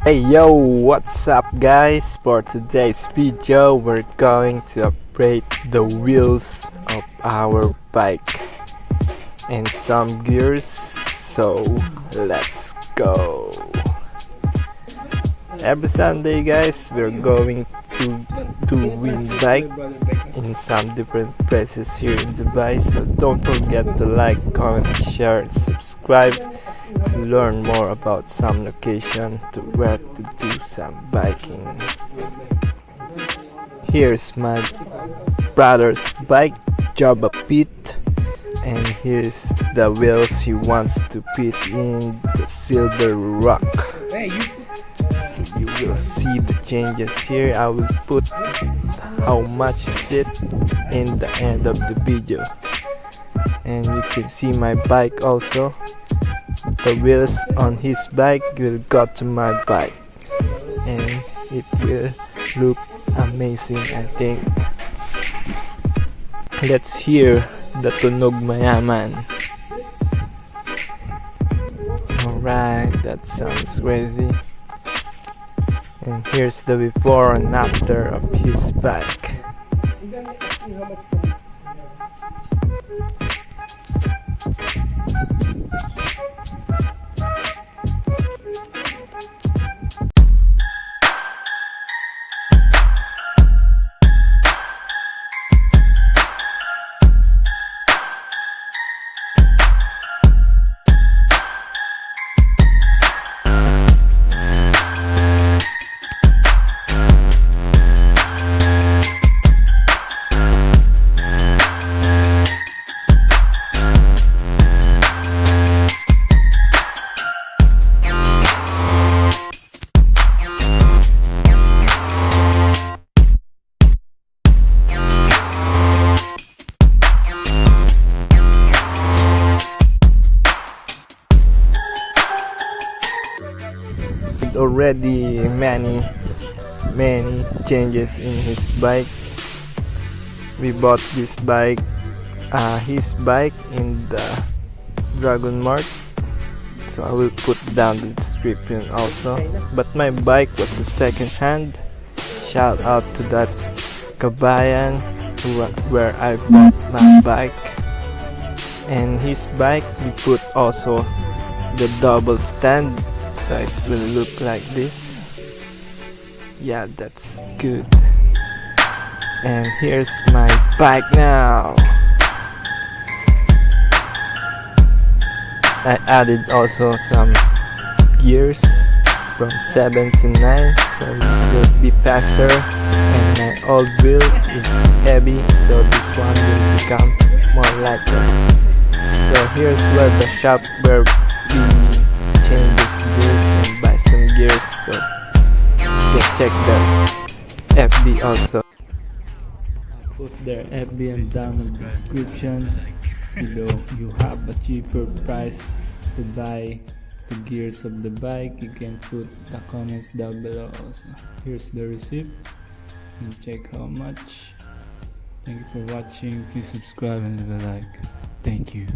Hey yo, what's up guys? For today's video, we're going to upgrade the wheels of our bike and some gears, so let's go. Every Sunday guys, we're going to win bike in some different places here in Dubai, so don't forget to like, comment, share, subscribe to learn more about some location to where to do some biking. Here's my brother's bike, Java Pit, and here's the wheels he wants to put in the Silver Rock. So you will see the changes here. I will put how much is it in the end of the video, and you can see my bike also. The wheels on his bike will go to my bike and it will look amazing, I think. Let's hear the Tunog Mayaman. Alright, that sounds crazy. And here's the before and after of his bike. Already many changes in his bike. We bought this bike, his bike in the Dragon Mart, so I will put down the description also. But my bike was a second hand. Shout out to that kabayan where I bought my bike. And his bike we put also the double stand, so it will look like this. Yeah, that's good. And here's my bike now. I added also some gears from 7 to 9, so it will be faster. And my old wheels is heavy, so this one will become more lighter. So here's where the shop where we change this gears and buy some gears, so you can check the FB also. I put their FB and down in the description below. You have a cheaper price to buy the gears of the bike. You can put the comments down below also. Here's the receipt and check how much. Thank you for watching. Please subscribe and leave a like. Thank you.